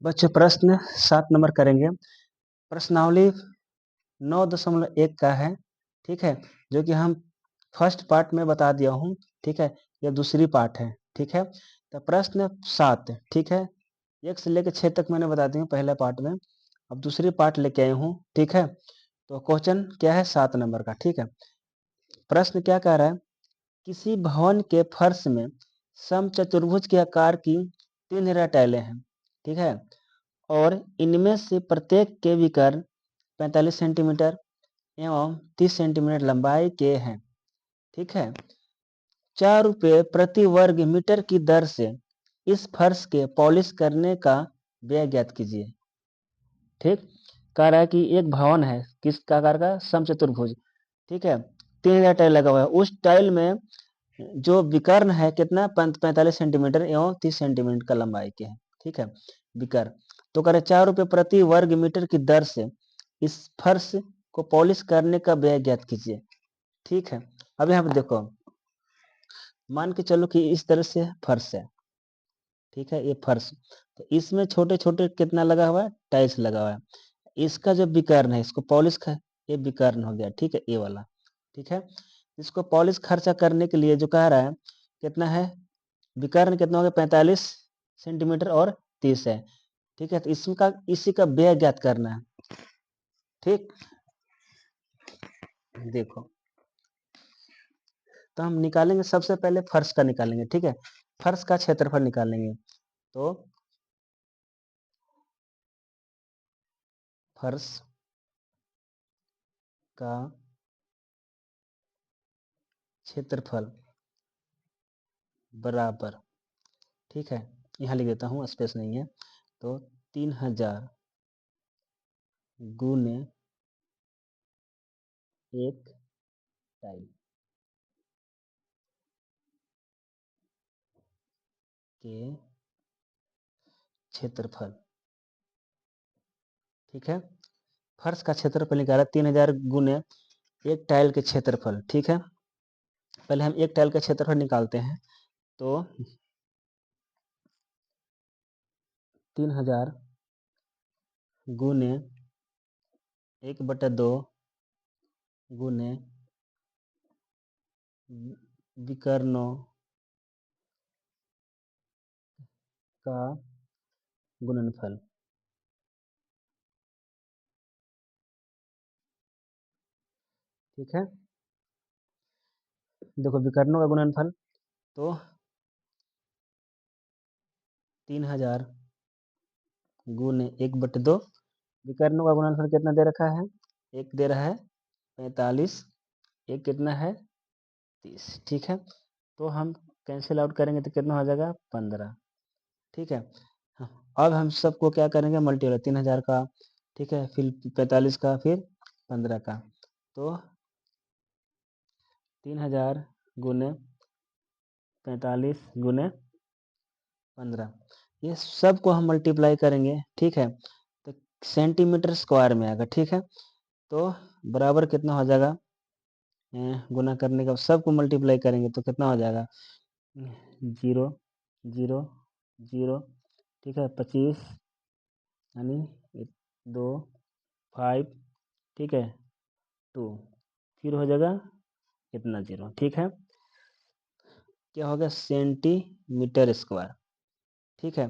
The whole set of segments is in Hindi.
बच्चों प्रश्न 7 नंबर करेंगे। प्रश्नावली 9.1 का है, ठीक है, जो कि हम फर्स्ट पार्ट में बता दिया हूँ, ठीक है, यह दूसरी पार्ट है, ठीक है। तो प्रश्न 7, ठीक है, 1 से लेकर 6 तक मैंने बता दिया पहले पार्ट में, अब दूसरी पार्ट लेके आए हूँ, ठीक है। तो क्वेश्चन क्या है 7 नंबर का, ठीक है। प्रश्न क्या कह रहा है, किसी भवन के फर्श में समचतुर्भुज के आकार की 3 टाइलें हैं, ठीक है, और इनमें से प्रत्येक के विकर्ण 45 सेंटीमीटर एवं 30 सेंटीमीटर लंबाई के हैं, ठीक है। 4 रुपये प्रति वर्ग मीटर की दर से इस फर्श के पॉलिश करने का व्यय ज्ञात कीजिए, ठीक। कह रहा है कि एक भवन है, किस आकार का, समचतुर्भुज, ठीक है, 3 टाइल लगा हुआ है, उस टाइल में जो विकर्ण है कितना 45 सेंटीमीटर एवं 30 सेंटीमीटर का लंबाई के हैं, ठीक है, विकर्ण। तो कह रहे 4 रुपये प्रति वर्ग मीटर की दर से इस फर्श को पॉलिश करने का व्यय ज्ञात कीजिए, ठीक है। अब यहाँ पे देखो, मान के चलो कि इस तरह से फर्श है, ठीक है, ये फर्श, तो इसमें छोटे छोटे कितना लगा हुआ है, टाइल्स लगा हुआ है। इसका जो विकर्ण है, इसको पॉलिश ये विकर्ण हो गया, ठीक है, ये वाला, ठीक है। इसको पॉलिश खर्चा करने के लिए जो कह रहा है कितना है, विकर्ण कितना हो गया 45 सेंटीमीटर और 30 है, ठीक है। तो इसका इसी का व्यय ज्ञात करना है, ठीक। देखो, तो हम निकालेंगे, सबसे पहले फर्श का निकालेंगे, ठीक है, फर्श का क्षेत्रफल निकालेंगे। तो फर्श का क्षेत्रफल बराबर, ठीक है, यहाँ लिख देता हूँ, स्पेस नहीं है, तो 3000 गुने 1 टाइल के क्षेत्रफल, ठीक है। फर्श का क्षेत्रफल निकाला 3000 गुने 1 टाइल के क्षेत्रफल, ठीक है। पहले हम 1 टाइल का क्षेत्रफल निकालते हैं, तो 3000 गुने 1/2 गुने विकर्णों का गुणनफल, ठीक है। देखो विकर्णों का गुणनफल, तो 3000 गुने 1/2, विकर्णों का गुणनफल कितना दे रखा है, एक दे रहा है 45, एक कितना है 30, ठीक है। तो हम कैंसिल आउट करेंगे तो कितना हो जाएगा 15, ठीक है। हाँ, अब हम सबको क्या करेंगे, मल्टीप्लाई 3000 का, ठीक है, फिर 45 का, फिर 15 का, तो 3000 गुने 45 गुने 15, ये सबको हम मल्टीप्लाई करेंगे, ठीक है, तो सेंटीमीटर स्क्वायर में आएगा, ठीक है। तो बराबर कितना हो जाएगा, गुना करने का सबको मल्टीप्लाई करेंगे तो कितना हो जाएगा, 0 0 0, ठीक है, 25 यानी 2 5, ठीक है, 2, फिर हो जाएगा कितना 0, ठीक है, क्या होगा सेंटीमीटर स्क्वायर, ठीक है।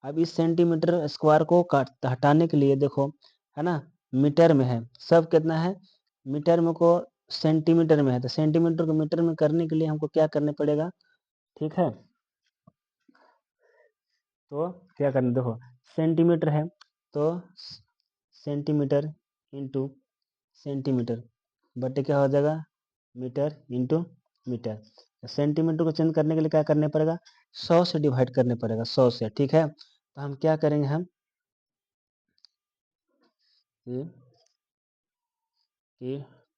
अब इस सेंटीमीटर स्क्वायर को हटाने के लिए देखो, है ना, मीटर में है, सब कितना है, मीटर में को सेंटीमीटर में है, तो सेंटीमीटर को मीटर में करने के लिए हमको क्या करने पड़ेगा, ठीक है। तो क्या करना, देखो सेंटीमीटर है, तो सेंटीमीटर इंटू सेंटीमीटर बटे क्या हो जाएगा, मीटर इंटू मीटर। सेंटीमीटर को चेंज करने के लिए क्या करने पड़ेगा, 100 से डिवाइड करने पड़ेगा, 100 से, ठीक है। तो हम क्या करेंगे, हम कि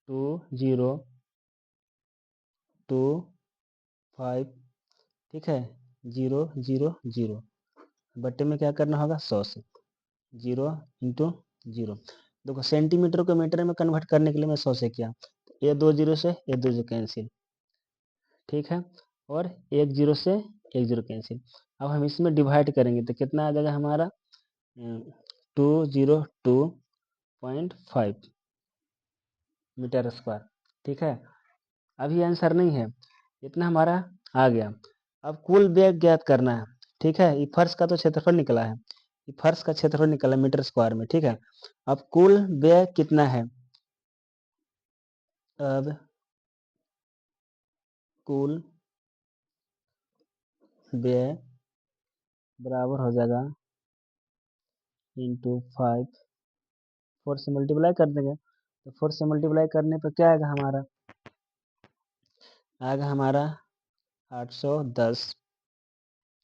2025, ठीक है, 000 बटे में क्या करना होगा 100 से, 0 इंटू 0। देखो सेंटीमीटर को मीटर में कन्वर्ट करने के लिए मैं 100 से किया, तो ये 2 जीरो से ये 2 जीरो कैंसिल, ठीक है, और 1 जीरो से 1 जीरो कैंसिल। अब हम इसमें डिवाइड करेंगे तो कितना आ जाएगा हमारा, 202.5 मीटर स्क्वायर। ठीक है, अभी आंसर नहीं है, इतना हमारा आ गया। अब कुल वेग ज्ञात करना है। ठीक है, ये फर्श का तो क्षेत्रफल निकला है, ये फर्श का क्षेत्रफल निकला मीटर स्क्वायर में। ठीक है, अब कुल वेग कितना है? अब कुल व्यय बराबर हो जाएगा इंटू 5, 4 से मल्टीप्लाई कर देंगे, तो 4 से मल्टीप्लाई करने पर क्या आएगा हमारा? आएगा हमारा 810,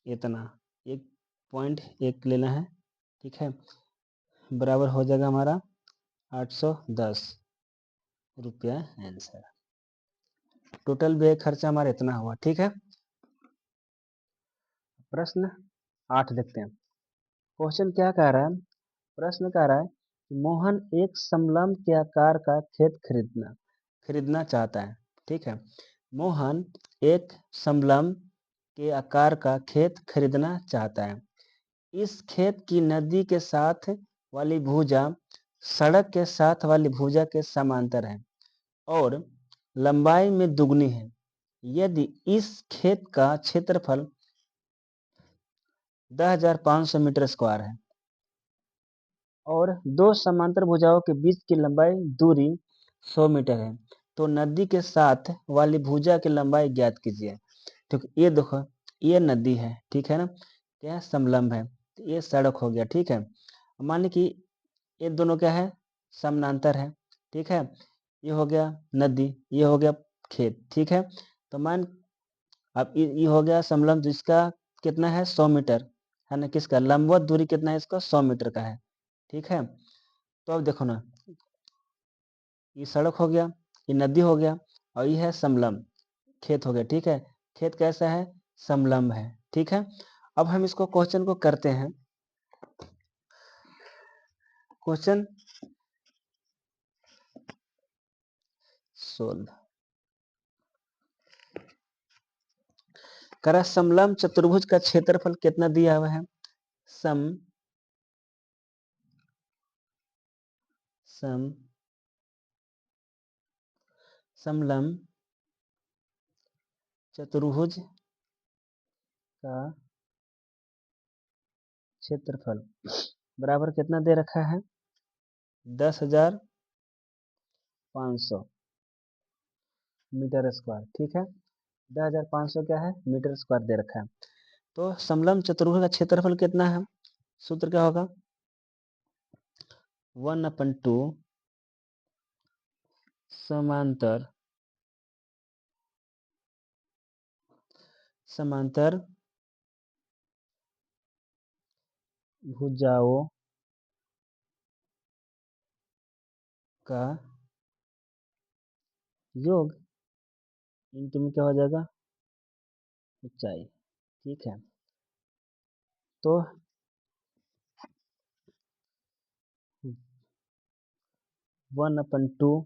इतना 1.1 लेना है। ठीक है, बराबर हो जाएगा हमारा 810 रुपया आंसर। टोटल व्यय खर्चा हमारा इतना हुआ। ठीक है, प्रश्न 8 देखते हैं। क्वेश्चन क्या कह रहा है? प्रश्न कह रहा है कि मोहन एक समलंब के आकार का खेत खरीदना चाहता है। ठीक है, मोहन एक समलंब के आकार का खेत खरीदना चाहता है। इस खेत की नदी के साथ वाली भुजा सड़क के साथ वाली भुजा के समांतर है और लंबाई में दुगनी है। यदि इस खेत का क्षेत्रफल 10,500 मीटर स्क्वायर है और दो समांतर भुजाओं के बीच की लंबाई दूरी 100 मीटर है, तो नदी के साथ वाली भुजा की लंबाई ज्ञात कीजिए। ठीक, ये देखो, ये नदी है। ठीक है ना, क्या समलंब है, तो ये सड़क हो गया। ठीक है, मान ली कि ये दोनों क्या है? समानांतर है। ठीक है, ये हो गया नदी, ये हो गया खेत। ठीक है, तो मान अब ये हो गया समलंब, जिसका कितना है? 100 मीटर है ना। किसका लंबवत दूरी कितना है इसका? 100 मीटर का है। ठीक है, तो अब देखो ना, ये सड़क हो गया, ये नदी हो गया, और ये है समलंब, खेत हो गया। ठीक है, खेत कैसा है? समलंब है। ठीक है, अब हम इसको क्वेश्चन को करते हैं। क्वेश्चन सोल्व करा। समलंब चतुर्भुज का क्षेत्रफल कितना दिया हुआ है? सम सम समलंब चतुर्भुज का क्षेत्रफल बराबर कितना दे रखा है? 10,500 मीटर स्क्वायर। ठीक है, 10,500 क्या है? मीटर स्क्वायर दे रखा है। तो समलंब चतुर्भुज का क्षेत्रफल कितना है? सूत्र क्या होगा? 1/2 समांतर समांतर भुजाओं का योग इंटू में क्या हो जाएगा? ऊंचाई। ठीक है, तो 1/2,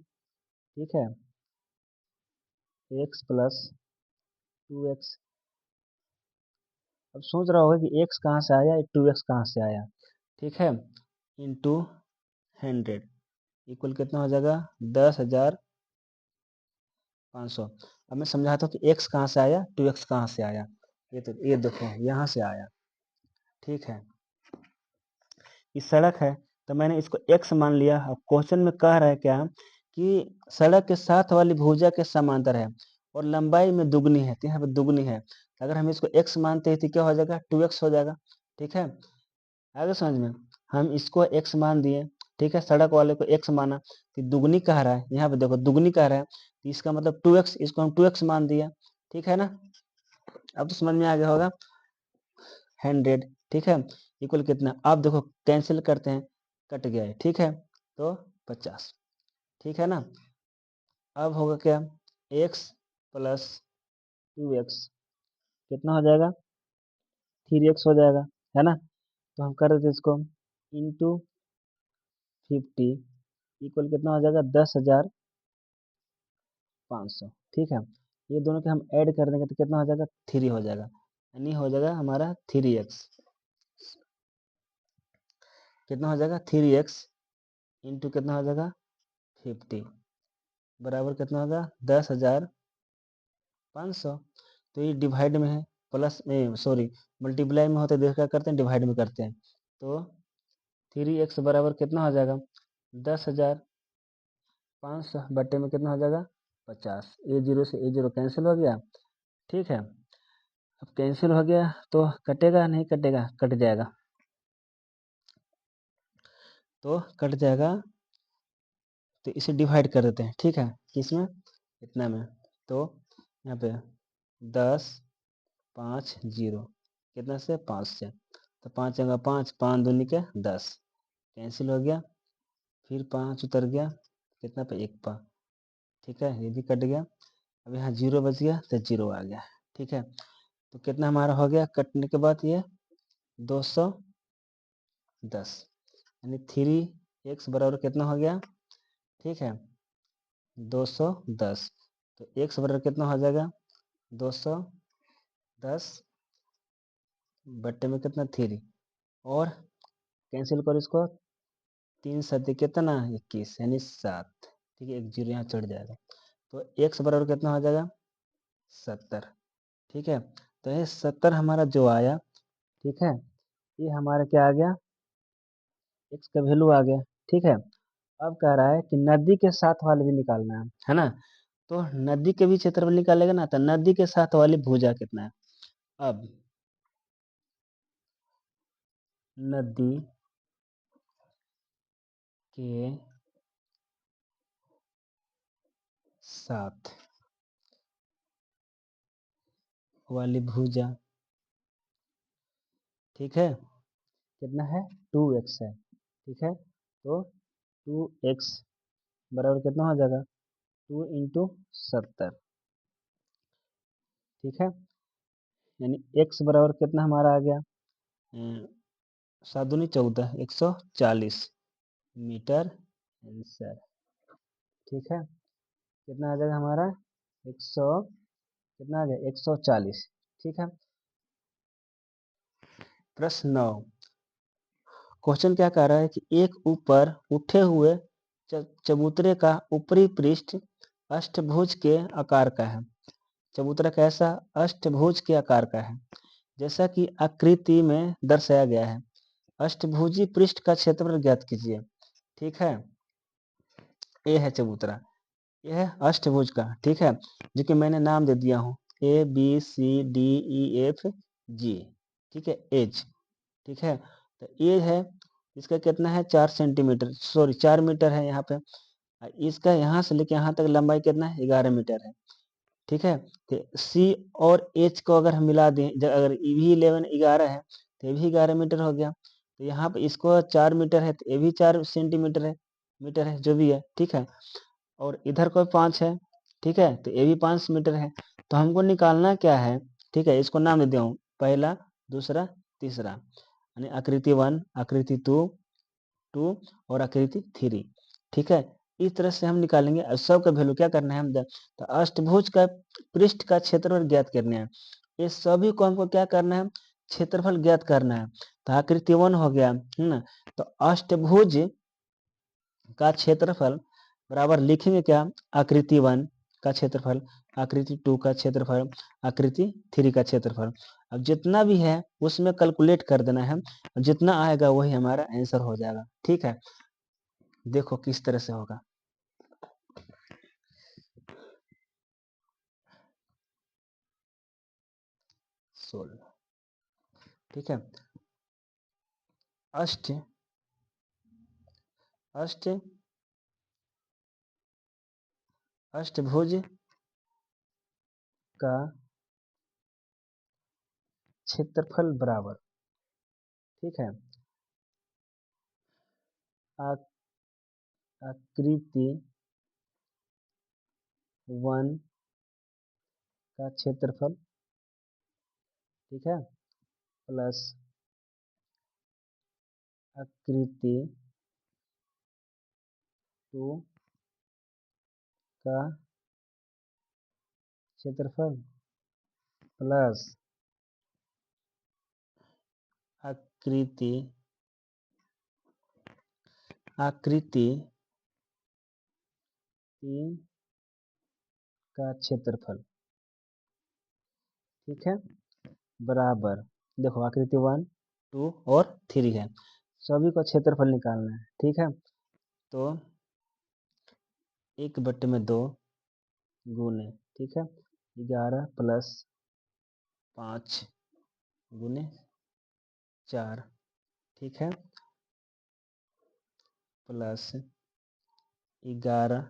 ठीक है, x प्लस 2x। अब सोच रहा होगा कि x कहाँ से आया, 2x कहाँ से आया। ठीक है, इंटू 100 इक्वल कितना हो जाएगा? 10,500। अब मैं समझाता हूँ कि x कहाँ से आया, 2x कहाँ से आया। ये देखो, यहाँ से आया। ठीक है, ये सड़क है, तो मैंने इसको x मान लिया। अब क्वेश्चन में कह रहा है क्या कि सड़क के साथ वाली भुजा के समांतर है और लंबाई में दुगनी है, तो यहाँ पे दुगनी है। अगर हम इसको x मानते हैं तो क्या हो जाएगा? 2x हो जाएगा। ठीक है, आगे समझ में, हम इसको x मान दिए। ठीक है, सड़क वाले को x माना, तो दुगनी कह रहा है, यहाँ पे देखो दुगनी कह रहा है, तो इसका मतलब 2x, इसको हम 2x मान दिया। ठीक है ना, अब तो समझ में आ गया होगा। 100, ठीक है, इक्वल कितना? आप देखो कैंसिल करते हैं, कट गया है। ठीक है, तो 50। ठीक है ना, अब होगा क्या? x प्लस 2x कितना हो जाएगा? 3x हो जाएगा, है ना। तो हम कर देते इसको इंटू 50 इक्वल कितना हो जाएगा? 10,500। ठीक है, ये दोनों के हम ऐड कर देंगे तो कितना हो जाएगा? 3 हो जाएगा, यानी हो जाएगा हमारा 3x। कितना हो जाएगा 3x इंटू कितना हो जाएगा 50 बराबर कितना होगा 10,500। तो ये डिवाइड में है, प्लस में सॉरी मल्टीप्लाई में होते देख क्या करते हैं डिवाइड में करते हैं। तो 3x बराबर कितना हो जाएगा 10,500 बट्टे में कितना हो जाएगा 50। ए जीरो से ए जीरो कैंसिल हो गया। ठीक है, अब कैंसिल हो गया तो कटेगा नहीं कटेगा, कट जाएगा, तो कट जाएगा। तो इसे डिवाइड कर देते हैं। ठीक है, किसमें इतना में। तो यहाँ पे 10,5,0 कितना से 5 से, तो 5 जगह 5, 5 दूनी के 10 कैंसिल हो गया। फिर 5 उतर गया कितना पे 1 पा। ठीक है, ये भी कट गया। अब यहाँ 0 बच गया तो 0 आ गया। ठीक है, तो कितना हमारा हो गया कटने के बाद ये 210 यानी 3x बराबर कितना हो गया। ठीक है, 210। तो x बराबर कितना हो जाएगा 210 बट्टे में कितना 3 और कैंसिल करो इसको, 3 सत्ते कितना 21 यानी 7। ठीक है, एक जीरो यहाँ चढ़ जाएगा। तो x बराबर कितना हो जाएगा 70। ठीक है, तो ये 70 हमारा जो आया। ठीक है, ये हमारा क्या आ गया x का वैल्यू आ गया। ठीक है, अब कह रहा है कि नदी के साथ वाले भी निकालना है ना। तो नदी के भी क्षेत्रफल निकालेगा ना, तो नदी के साथ वाली भुजा कितना है। अब नदी के साथ वाली भुजा, ठीक है, कितना है 2x है। ठीक है, तो 2x बराबर कितना हो जाएगा 2 इंटू 70। ठीक है, यानी x बराबर कितना हमारा आ गया 7 दूनी 14 140 मीटर आंसर। ठीक है, कितना आ जाएगा हमारा 100 कितना आ गया 140। ठीक है, प्रश्न 9 क्वेश्चन क्या कह रहा है कि एक ऊपर उठे हुए चबूतरे का ऊपरी पृष्ठ अष्टभुज के आकार का है। चबूतरा कैसा अष्टभुज के आकार का है जैसा कि आकृति में दर्शाया गया है। अष्टभुजी पृष्ठ का क्षेत्रफल ज्ञात कीजिए। ठीक है, ये है चबूतरा, ये है अष्टभुज का। ठीक है, जो कि मैंने नाम दे दिया हूँ ABCDEFG। ठीक है, एज। ठीक है, तो ये है, इसका कितना है 4 सेंटीमीटर सॉरी 4 मीटर है यहाँ पे। इसका यहाँ से लेके यहाँ तक लंबाई कितना है 11 मीटर है। ठीक है, तो सी और एच को अगर हम मिला दें, अगर ये भी 11 है तो ये भी 11 मीटर हो गया। तो यहाँ पे इसको 4 मीटर है तो ये भी 4 सेंटीमीटर है, मीटर है जो भी है। ठीक है, और इधर को 5 है। ठीक है, तो ये भी 5 मीटर है। तो हमको निकालना क्या है। ठीक है, इसको नाम दे दिया हूँ पहला दूसरा तीसरा, यानी आकृति 1 आकृति 2 और आकृति 3। ठीक है, इस तरह से हम निकालेंगे। और सब का वैल्यू क्या करना है हम तो अष्टभुज का पृष्ठ का क्षेत्रफल ज्ञात करना है। ये सभी को हमको क्या करना है क्षेत्रफल ज्ञात करना है। तो आकृति 1 हो गया है ना, तो अष्टभुज का क्षेत्रफल बराबर लिखेंगे क्या आकृति 1 का क्षेत्रफल, आकृति 2 का क्षेत्रफल, आकृति 3 का क्षेत्रफल। अब जितना भी है उसमें कैलकुलेट कर देना है, जितना आएगा वही हमारा आंसर हो जाएगा। ठीक है, देखो किस तरह से होगा। सोल्व। ठीक है, अष्ट अष्ट अष्टभुज का क्षेत्रफल बराबर। ठीक है, आकृति 1 का क्षेत्रफल। ठीक है, प्लस आकृति 2 का क्षेत्रफल प्लस आकृति आकृति का क्षेत्रफल, ठीक है, बराबर, देखो आकृति 1, 2 और 3 है, सभी का क्षेत्रफल निकालना है, ठीक है। तो 1/2 गुने, ठीक है, 11 + 5 गुने 4, ठीक है, प्लस 11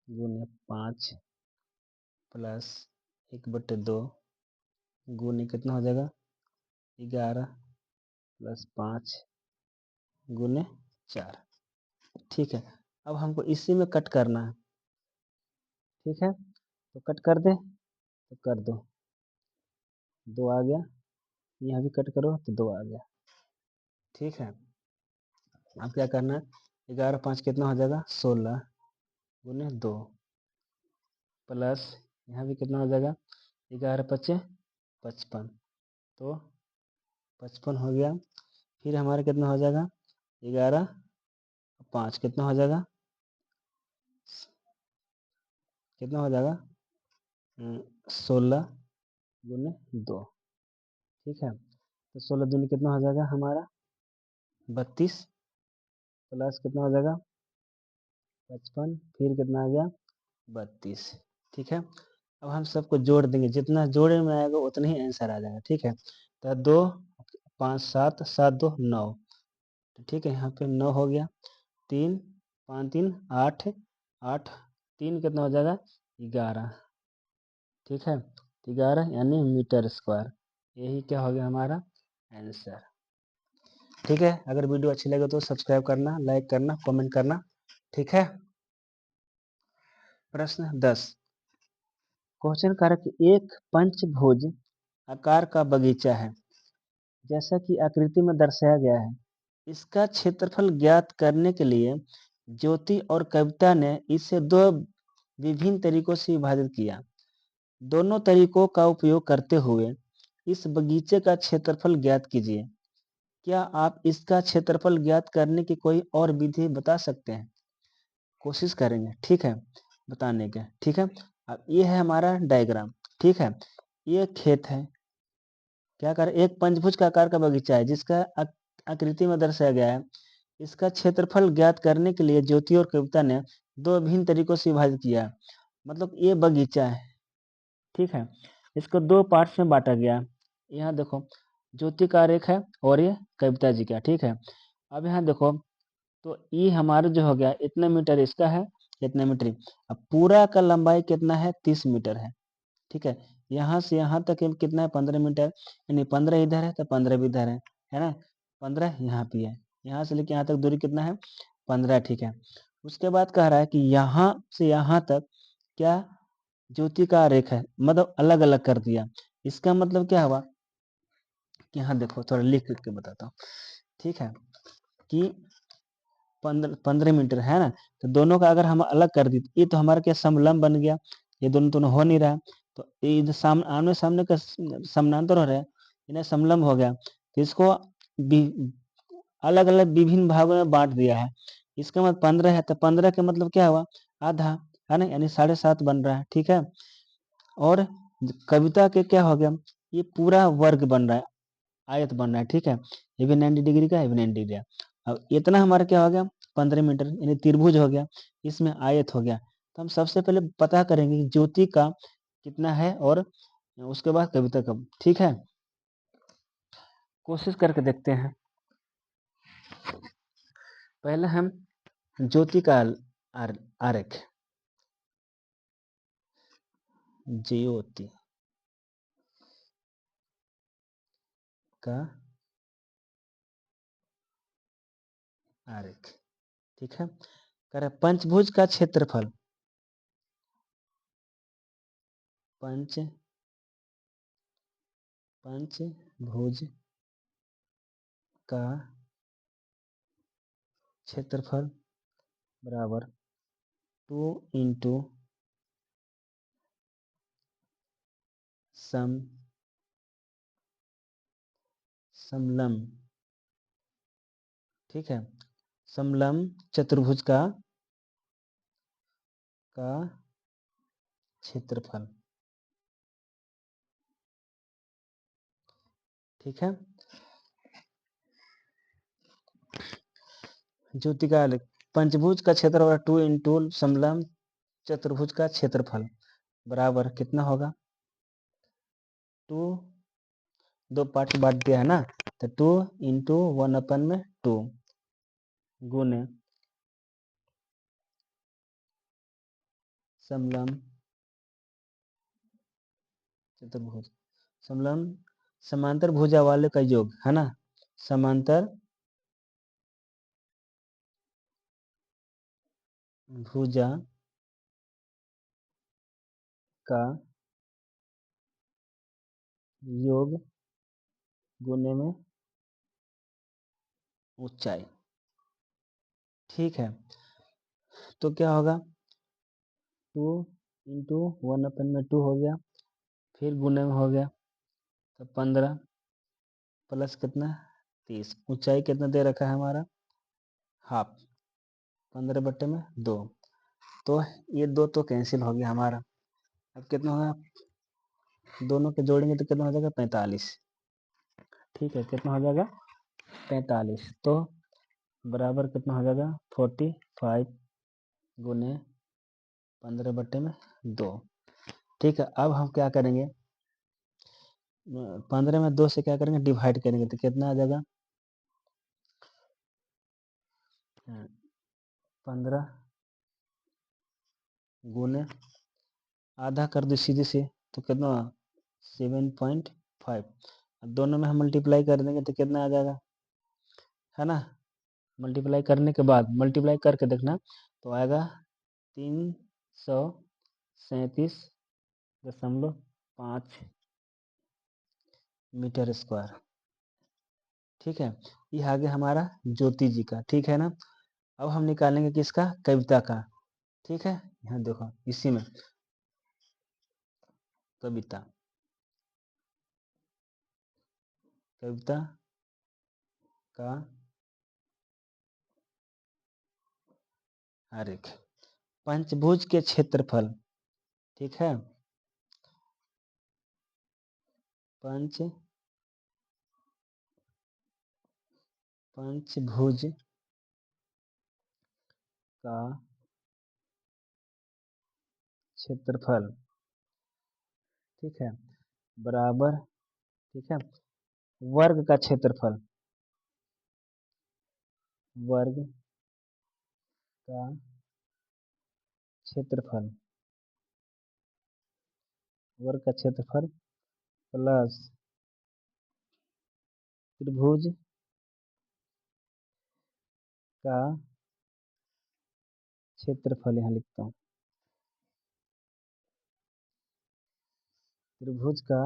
गुने 5 प्लस 1/2 गुने कितना हो जाएगा, 11 + 5 गुने 4, ठीक है। अब हमको इसी में कट करना है, ठीक है, तो कट कर दे, तो कर दो, 2 आ गया, यहाँ भी कट करो तो 2 आ गया, ठीक है। अब क्या करना है, 11 5 कितना हो जाएगा, 16 गुने 2 प्लस यहाँ भी कितना हो जाएगा, 11 × 5 = 55, तो 55 हो गया। फिर हमारा कितना हो जाएगा, 11 5 कितना हो जाएगा, कितना हो जाएगा, 16 गुने 2, ठीक है। तो 16 दूनी कितना हो जाएगा हमारा, 32 प्लस कितना हो जाएगा, 55, फिर कितना आ गया, 32, ठीक है। अब हम सबको जोड़ देंगे, जितना जोड़े में आएगा उतना ही आंसर आ जाएगा, ठीक है। तो 2 5 7 7 2 9, ठीक है, यहाँ पे 9 हो गया, 3 5 3 8 8 3 कितना हो जाएगा, 11, ठीक है, 11 यानी मीटर स्क्वायर, यही क्या हो गया हमारा आंसर, ठीक है। अगर वीडियो अच्छी लगे तो सब्सक्राइब करना, लाइक करना, कमेंट करना, ठीक है। प्रश्न 10, क्वेश्चन कारक एक पंचभुज आकार का बगीचा है, जैसा कि आकृति में दर्शाया गया है। इसका क्षेत्रफल ज्ञात करने के लिए ज्योति और कविता ने इसे दो विभिन्न तरीकों से विभाजित किया। दोनों तरीकों का उपयोग करते हुए इस बगीचे का क्षेत्रफल ज्ञात कीजिए। क्या आप इसका क्षेत्रफल ज्ञात करने की कोई और विधि बता सकते हैं? कोशिश करेंगे, ठीक है, बताने के, ठीक है। अब ये है हमारा डायग्राम, ठीक है, ये खेत है, क्या कर, एक पंचभुज का आकार का बगीचा है जिसका आकृति में दर्शाया गया है। इसका क्षेत्रफल ज्ञात करने के लिए ज्योति और कविता ने दो भिन्न तरीकों से विभाजित किया है। मतलब ये बगीचा है, ठीक है, इसको दो पार्ट्स में बांटा गया। यहाँ देखो ज्योति का आरेख है और ये कविता जी का, ठीक है। अब यहाँ देखो, तो ये हमारा जो हो गया, इतना मीटर इसका है, इतना मीटर, अब पूरा का लंबाई कितना है, 30 मीटर है, ठीक है। यहाँ से यहाँ तक कितना है, 15 मीटर, यानी 15 इधर है तो 15 भी इधर है ना, 15 यहाँ पे है, यहाँ से लेके यहाँ तक दूरी कितना है, 15, ठीक है। उसके बाद कह रहा है कि यहाँ से यहाँ तक क्या, ज्योति का आरेख है, मतलब अलग अलग कर दिया। इसका मतलब क्या हुआ कि यहाँ देखो, थोड़ा लिख लिख के बताता हूँ, ठीक है, कि 15 मीटर है ना, तो दोनों का अगर हम अलग कर दी, ये तो हमारा क्या समलंब बन गया, ये दोनों दोनों हो नहीं रहा, तो ये आमने सामने का समानांतर हो रहा है, इन्हें समलंब हो गया, तो इसको अलग अलग विभिन्न भागों में बांट दिया है। इसका मतलब 15 है, तो 15 का मतलब क्या हुआ, आधा, है ना, यानी 7.5 बन रहा है, ठीक है। और कविता के क्या हो गया, ये पूरा वर्ग बन रहा है, आयत बन रहा है, ठीक है, ये भी 90 डिग्री का, ये भी 90 डिग्री का। अब इतना हमारा क्या हो गया, 15 मीटर, यानी त्रिभुज हो गया, इसमें आयत हो गया। तो हम सबसे पहले पता करेंगे कि ज्योति का कितना है और उसके बाद कविता का, ठीक है। कोशिश करके देखते हैं। पहले हम ज्योति का आरेख, ज्योति का आरेख, ठीक है, कह पंचभुज का क्षेत्रफल, पंचभुज का क्षेत्रफल बराबर 2 इंटू समलंब, ठीक है, समलंब चतुर्भुज का क्षेत्रफल। ठीक है। ज्योतिका पंचभुज का क्षेत्रफल 2 इंटू समलंब चतुर्भुज का क्षेत्रफल बराबर कितना होगा? 2, दो पार्ट बांट दिया है ना, तो 2 इंटू 1/2 गुने समलंब चतुर्भुज, समलंब समांतर भुजा वाले का योग है ना, समांतर भुजा का योग गुने में ऊंचाई। ठीक है, तो क्या होगा? 2 इंटू 1/2 हो गया, फिर गुने में हो गया, तो 15 प्लस कितना? 30। ऊंचाई कितना दे रखा है हमारा? हाफ, 15/2। तो ये 2 तो कैंसिल हो गया हमारा। अब कितना होगा? दोनों के जोड़ेंगे तो कितना हो जाएगा? 45। ठीक है, कितना हो जाएगा? 45। तो बराबर कितना हो जाएगा? 45 गुने 15/2। ठीक है, अब हम क्या करेंगे? 15 में 2 से क्या करेंगे? डिवाइड करेंगे, तो कितना आ जाएगा? 15 गुने आधा कर दो सीधे से, तो कितना? 7.5। अब दोनों में हम मल्टीप्लाई कर देंगे तो कितना आ जाएगा, है ना? मल्टीप्लाई करने के बाद मल्टीप्लाई करके देखना, तो आएगा 337.5 मीटर स्क्वायर। ठीक है, ये आ गया हमारा ज्योति जी का। ठीक है ना? अब हम निकालेंगे किसका? कविता का। ठीक है, यहाँ देखो इसी में कविता, कविता का आरेख, पंचभुज के क्षेत्रफल। ठीक है, पंचभुज का क्षेत्रफल। ठीक है, बराबर, ठीक है, वर्ग का क्षेत्रफल, वर्ग का क्षेत्रफल, वर्ग का क्षेत्रफल प्लस त्रिभुज का क्षेत्रफल। यहाँ लिखता हूँ, त्रिभुज का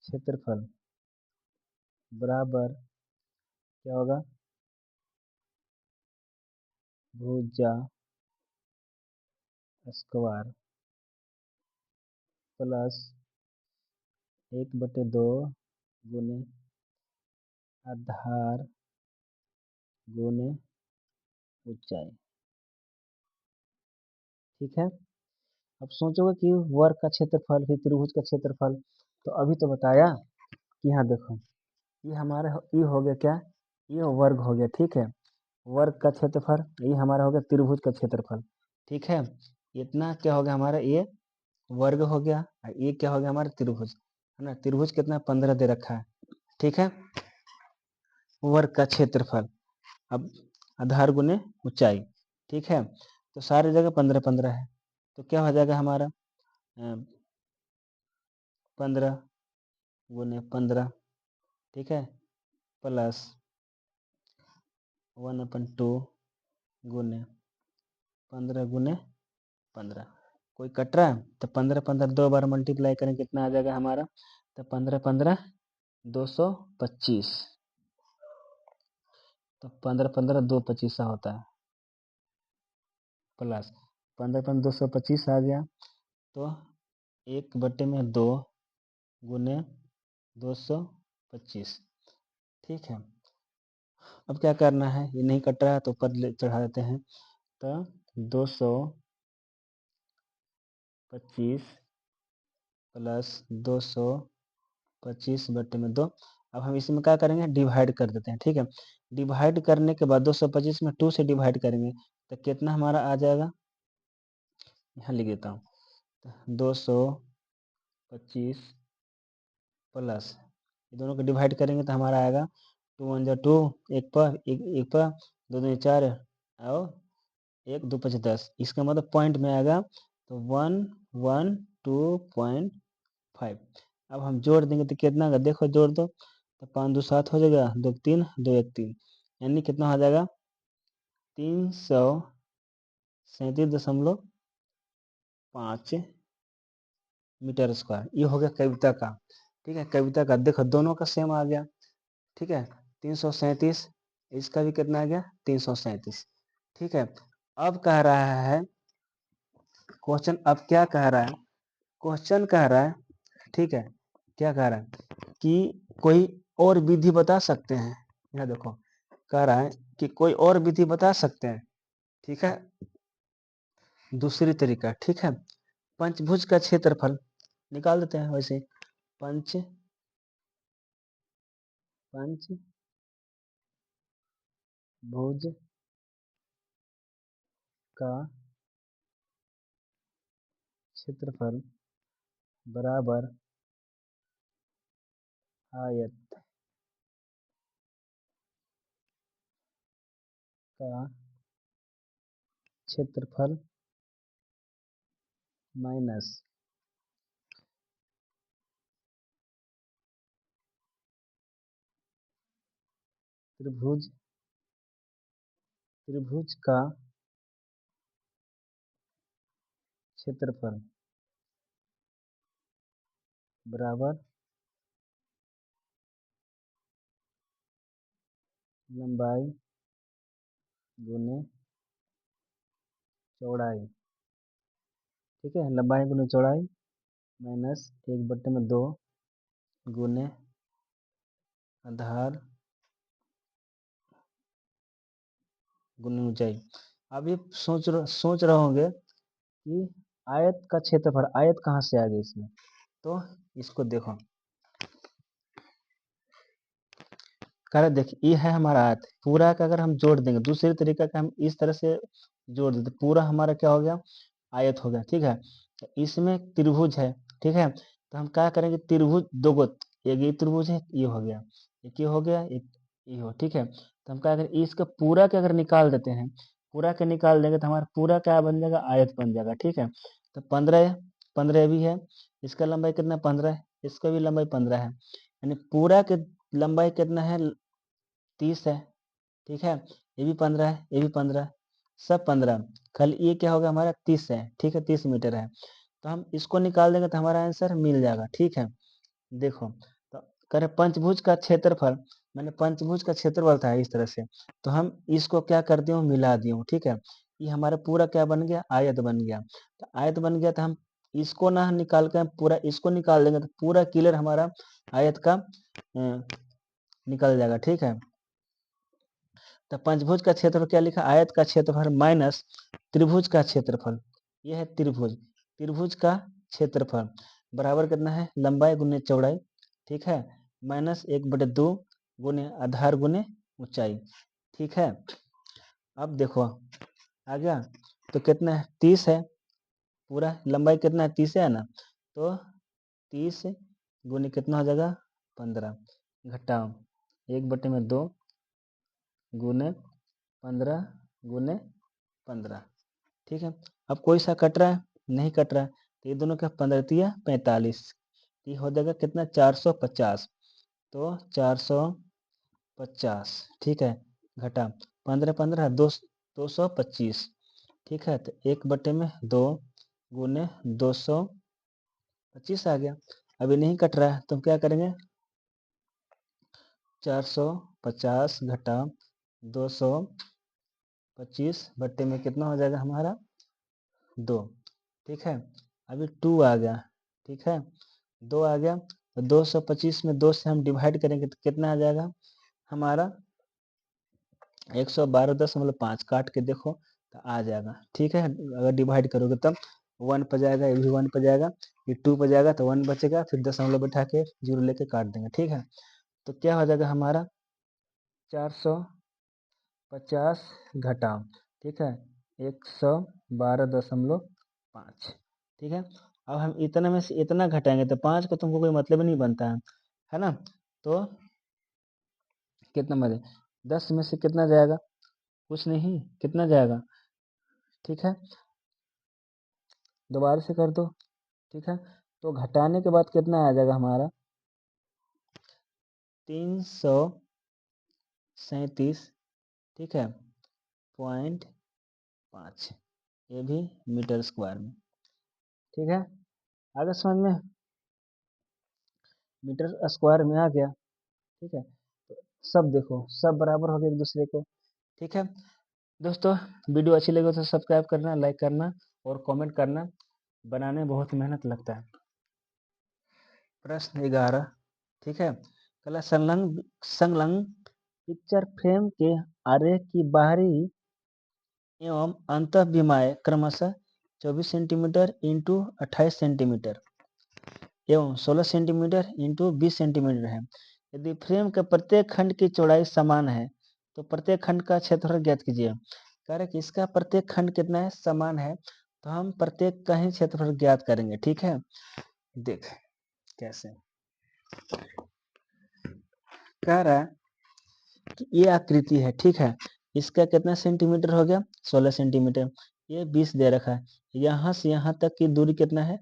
क्षेत्रफल बराबर क्या होगा? भुजा स्क्वायर प्लस 1/2 गुने आधार गुने ऊंचाई। ठीक है, अब सोचोगे कि वर्ग का क्षेत्रफल फिर त्रिभुज का क्षेत्रफल, तो अभी तो बताया कि यहाँ देखो, ये हमारा ये हो गया क्या? ये वर्ग हो गया। ठीक है, वर्ग का क्षेत्रफल, ये हमारा हो गया त्रिभुज का क्षेत्रफल। ठीक है, इतना क्या हो गया हमारा? ये वर्ग हो गया, और ये क्या हो गया हमारा? त्रिभुज, है ना? त्रिभुज कितना? 15 दे रखा है। ठीक है, वर्ग का क्षेत्रफल, अब आधार गुने ऊंचाई। ठीक है, तो सारी जगह 15-15 है, तो क्या हो जाएगा हमारा? 15 गुने 15। ठीक है, प्लस 1/2 गुने 15 गुने 15। कोई कट रहा है? तो 15-15 2 बार मल्टीप्लाई करें, कितना आ जाएगा हमारा? तो 15-15 225। तो 15-15 225 होता है, प्लस 15-15 225 आ गया, तो 1/2 गुने 225। ठीक है, अब क्या करना है, ये नहीं कट रहा है तो ऊपर चढ़ा देते हैं। तो 225 प्लस 225/2। अब हम इसमें क्या करेंगे, डिवाइड कर देते हैं। ठीक है, डिवाइड करने के बाद 225 में 2 से डिवाइड करेंगे तो कितना हमारा आ जाएगा, यहाँ लिख देता हूँ। 225 प्लस ये दोनों को डिवाइड करेंगे तो हमारा आएगा 2 1 2, एक पर एक पर, 2 2 4 और 1 2 5 10। इसका मतलब पॉइंट में आएगा तो 112.5। अब हम जोड़ देंगे तो कितना का, देखो जोड़ दो तो 5 2 7 हो जाएगा, 2 3 2 1 3, यानी कितना हो जाएगा 337.5 मीटर स्क्वायर। ये हो गया कविता का। ठीक है, कविता का देखो दोनों का सेम आ गया। ठीक है, 337, इसका भी कितना आ गया 337। ठीक है, अब कह रहा है क्वेश्चन, अब क्या कह रहा है, क्वेश्चन कह रहा है, ठीक है, क्या कह रहा है कि कोई और विधि बता सकते हैं। यहाँ देखो कह रहा है कि कोई और विधि बता सकते हैं। ठीक है, दूसरी तरीका। ठीक है, पंचभुज का क्षेत्रफल निकाल देते हैं वैसे। पंच पंचभुज का क्षेत्रफल बराबर आयत का क्षेत्रफल माइनस त्रिभुज त्रिभुज का क्षेत्रफल बराबर लंबाई गुने चौड़ाई। ठीक है, लंबाई गुने चौड़ाई माइनस 1/2 गुने आधार गुने ऊंचाई। अब ये सोच रहे होंगे कि आयत का क्षेत्रफल, आयत कहाँ से आ गई इसमें। तो इसको देखो, कह रहे देखिए ये है हमारा आयत, पूरा का अगर हम जोड़ देंगे, दूसरे तरीका का हम इस तरह से जोड़ देते, पूरा हमारा क्या हो गया, आयत हो गया। ठीक है, तो इसमें त्रिभुज है। ठीक है, तो हम क्या करेंगे, त्रिभुज दो गो, एक ये त्रिभुज है, ये हो गया, एक ये हो गया, एक ये हो। ठीक है, तो हम क्या करें, इसका पूरा के अगर निकाल देते हैं, पूरा के निकाल देंगे तो हमारा पूरा क्या बन जाएगा, आयत बन जाएगा। ठीक है, तो 15 15 भी है, इसका लंबाई कितना 15 है, इसका भी लंबाई 15 है, यानी पूरा के लंबाई कितना है 30 है। ठीक है, ये भी 15 है, ये भी 15 है, सब 15, खाली ये क्या होगा हमारा 30 है। ठीक है, 30 मीटर है, तो हम इसको निकाल देंगे तो हमारा आंसर मिल जाएगा। ठीक है, देखो तो करे पंचभुज का क्षेत्रफल, मैंने पंचभुज का क्षेत्रफल था इस तरह से, तो हम इसको क्या कर दिए, मिला दिए। ठीक है, ये हमारा पूरा क्या बन गया, आयत बन गया। तो आयत बन गया तो हम इसको ना निकाल के पूरा इसको निकाल देंगे तो पूरा क्लियर हमारा आयत का निकल जाएगा। ठीक है, तो पंचभुज का क्षेत्रफल क्या लिखा, आयत का क्षेत्रफल माइनस त्रिभुज का क्षेत्रफल। यह है त्रिभुज, त्रिभुज का क्षेत्रफल बराबर कितना है, लंबाई गुने चौड़ाई। ठीक है, माइनस 1/2 गुने आधार गुने ऊंचाई। ठीक है, अब देखो आ गया, तो कितना है 30 है, पूरा लंबाई कितना है 30 है ना, तो 30 गुने कितना हो जाएगा 15, घटाओ 1/2 गुने 15 गुने 15। ठीक है, अब कोई सा कट रहा है, नहीं कट रहा है, तो ये दोनों का 15 तिया 45, ये हो जाएगा कितना 450, तो 450। ठीक है, घटा 15 15 225। ठीक है, तो 1/2 गुने 225 आ गया। अभी नहीं कट रहा है तो हम क्या करेंगे, 450 घटा 225 में कितना हो जाएगा हमारा 2। ठीक है, अभी 2 आ गया। ठीक है, 2 आ गया, तो 225 में 2 से हम डिवाइड करेंगे तो कितना आ जाएगा हमारा 112.5 काट के देखो तो आ जाएगा। ठीक है, अगर डिवाइड करोगे तब 1 पर जाएगा, ये भी 1 पर जाएगा, ये 2 पर जाएगा तो 1 बचेगा, फिर दशमलव बैठा के 0 लेके काट देंगे। ठीक है, तो क्या हो जाएगा हमारा 450 घटाओ, ठीक है, 112.5। ठीक है, अब हम इतना में से इतना घटाएंगे तो 5 का तुमको कोई मतलब नहीं बनता है ना। तो कितना बचे, 10 में से कितना जाएगा, कुछ नहीं, कितना जाएगा। ठीक है, दोबारा से कर दो। ठीक है, तो घटाने के बाद कितना आ जाएगा हमारा 337, ठीक है, .5, ये भी मीटर स्क्वायर में। ठीक है, आगे समझ में, मीटर स्क्वायर में आ गया। ठीक है, तो सब देखो सब बराबर हो गए एक दूसरे को। ठीक है दोस्तों, वीडियो अच्छी लगी तो सब्सक्राइब करना, लाइक करना और कमेंट करना, बनाने में बहुत मेहनत लगता है। प्रश्न 11, ठीक है, कला संलग्न संलग्न पिक्चर फ्रेम के आरेख की बाहरी एवं अंतःविमाएँ क्रमशः 24 सेंटीमीटर इंटू 28 सेंटीमीटर एवं 16 सेंटीमीटर इंटू 20 सेंटीमीटर है। यदि फ्रेम के प्रत्येक खंड की चौड़ाई समान है तो प्रत्येक खंड का क्षेत्रफल ज्ञात कीजिए। कह रहे कि इसका प्रत्येक खंड कितना है, समान है, तो हम प्रत्येक का ही क्षेत्रफल ज्ञात करेंगे। ठीक है, देख कैसे कह रहा है कि ये आकृति है। ठीक है, इसका कितना सेंटीमीटर हो गया, 16 सेंटीमीटर, ये 20 दे रखा है, यहाँ से यहाँ तक की दूरी कितना है,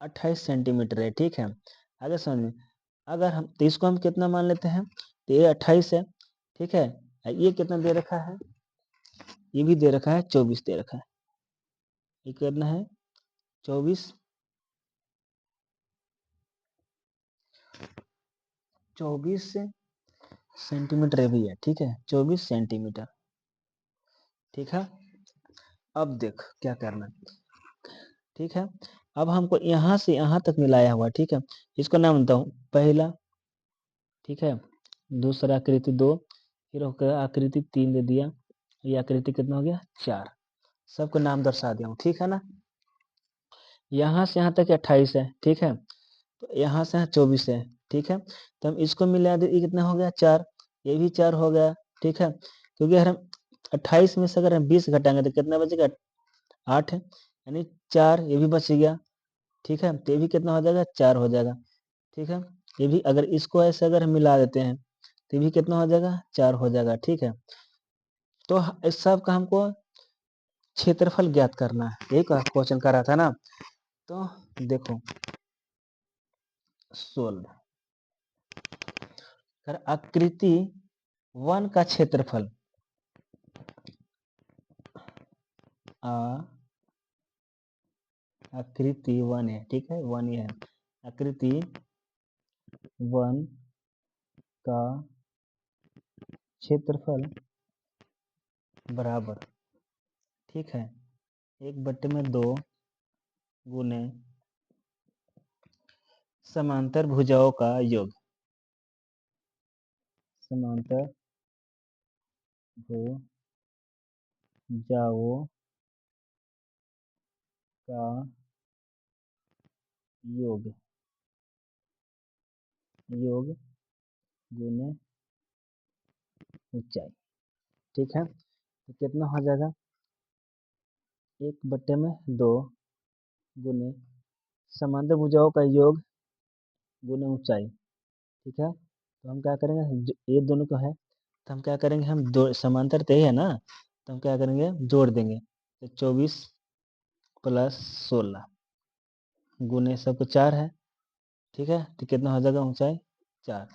28 सेंटीमीटर है। ठीक है, आगे समझ में, अगर हम तो इसको हम कितना मान लेते हैं, तो ये 28 है। ठीक है, ये कितना दे रखा है, ये भी दे रखा है 24 दे रखा है, ये कितना है 24 सेंटीमीटर भी है। ठीक है, 24 सेंटीमीटर। ठीक है, अब देख क्या करना है। ठीक है, अब हमको यहाँ से यहाँ तक मिलाया हुआ। ठीक है, इसको नाम देता हूँ पहला, ठीक है, दूसरा आकृति 2, फिर होकर आकृति 3 दे दिया, ये आकृति कितना हो गया 4, सबको नाम दर्शा दिया हूँ। ठीक है ना, यहाँ से यहाँ तक 28 है। ठीक है, तो यहाँ से यहाँ 24 है। ठीक है, तो हम इसको मिला दे, ये कितना हो गया 4, ये भी 4 हो गया। ठीक है, क्योंकि अगर हम 28 में से अगर हम 20 घटाएंगे तो कितना बचेगा 8, यानी 4, ये भी बच गया। ठीक है, तो ये भी कितना हो जाएगा 4 हो जाएगा। ठीक है, ये भी अगर इसको ऐसे अगर हम मिला देते हैं तो ये भी कितना हो जाएगा 4 हो जाएगा। ठीक है, तो इस सब का हमको क्षेत्रफल ज्ञात करना है, यही क्वेश्चन कर रहा था ना। तो देखो सोल्व कर, आकृति 1 का क्षेत्रफल, आकृति 1 है। ठीक है, 1 ये है, आकृति 1 का क्षेत्रफल बराबर, ठीक है, 1/2 गुने समांतर भुजाओं का योग, समांतर भुजाओं का योग, योग गुने ऊंचाई। ठीक है, तो कितना हो जाएगा 1/2 गुने समांतर भुजाओं का योग गुने ऊंचाई। ठीक है, तो हम क्या करेंगे, ये दोनों को है तो हम क्या करेंगे, हम दो समांतर तो है ना, तो हम क्या करेंगे जोड़ देंगे, तो 24 + 16 गुने सबको 4 है। ठीक है, तो कितना हो जाएगा ऊंचाई 4,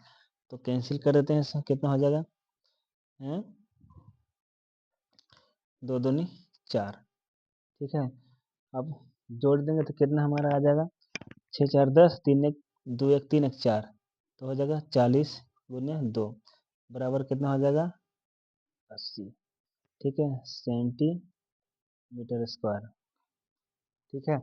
तो कैंसिल कर देते हैं, कितना हो जाएगा 2 दूनी 4। ठीक है, अब जोड़ देंगे तो कितना हमारा आ जाएगा 6 4 10, 3 1 2 1 3 1 4, तो हो जाएगा 40 गुने 2 बराबर कितना हो जाएगा 80। ठीक है, सेंटीमीटर स्क्वायर। ठीक है,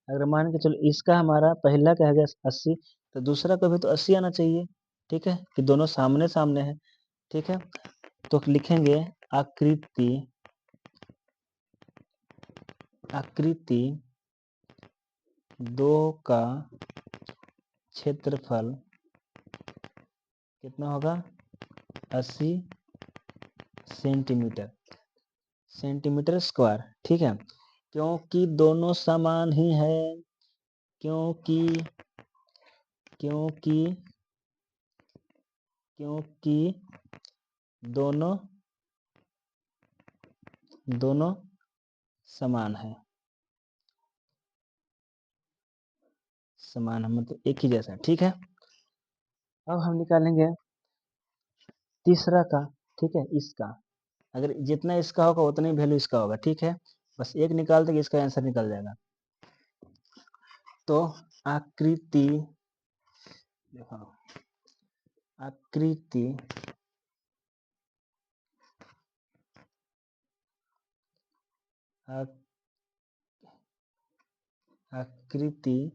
अगर मान के चलो इसका हमारा पहला का है गया 80, तो दूसरा का भी तो 80 आना चाहिए। ठीक है, कि दोनों सामने सामने है। ठीक है, तो लिखेंगे आकृति दो का क्षेत्रफल कितना होगा 80 सेंटीमीटर स्क्वायर। ठीक है, क्योंकि दोनों समान ही है, क्योंकि दोनों समान है, मतलब एक ही जैसा। ठीक है, अब हम निकालेंगे तीसरा का। ठीक है, इसका अगर जितना इसका होगा उतना ही वैल्यू इसका होगा। ठीक है, बस एक निकाल देंगे इसका आंसर निकल जाएगा। तो आकृति देखो, आकृति आकृति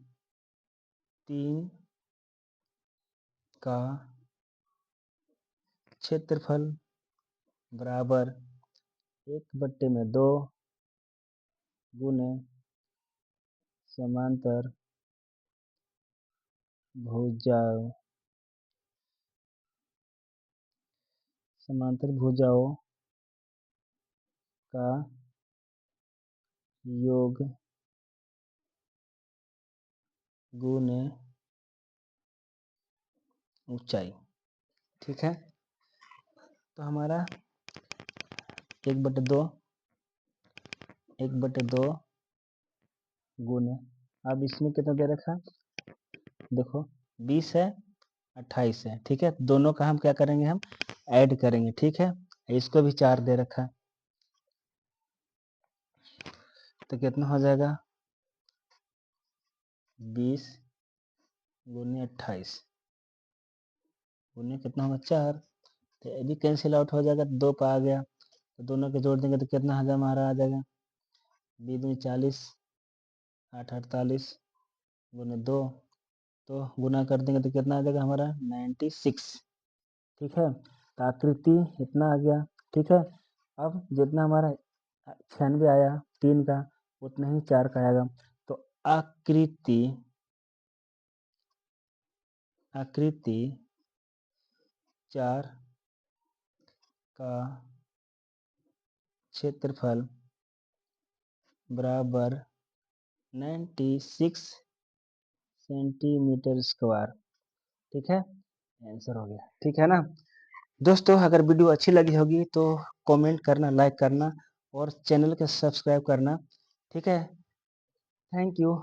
3 का क्षेत्रफल बराबर 1/2 गुने समांतर भुजाओं का योग गुने ऊंचाई। ठीक है, तो हमारा 1/2 गुने, अब इसमें कितना दे रखा देखो 20 है 28 है। ठीक है, दोनों का हम क्या करेंगे, हम ऐड करेंगे। ठीक है, इसको भी 4 दे रखा, तो कितना हो जाएगा 20 गुने 28 गुने कितना होगा 4। तो ये भी कैंसिल आउट हो जाएगा, 2 पे आ गया, तो दोनों के जोड़ देंगे तो कितना हमारा आ जाएगा 20 8 48 गुने 2, तो गुना कर देंगे तो कितना आ जाएगा हमारा 96। ठीक है, तो आकृति इतना आ गया। ठीक है, अब जितना हमारा 96 आया 3 का, उतना ही 4 का आएगा। तो आकृति 4 का क्षेत्रफल बराबर 96 सेंटीमीटर स्क्वायर। ठीक है, आंसर हो गया। ठीक है ना दोस्तों, अगर वीडियो अच्छी लगी होगी तो कमेंट करना, लाइक करना और चैनल को सब्सक्राइब करना। ठीक है, थैंक यू।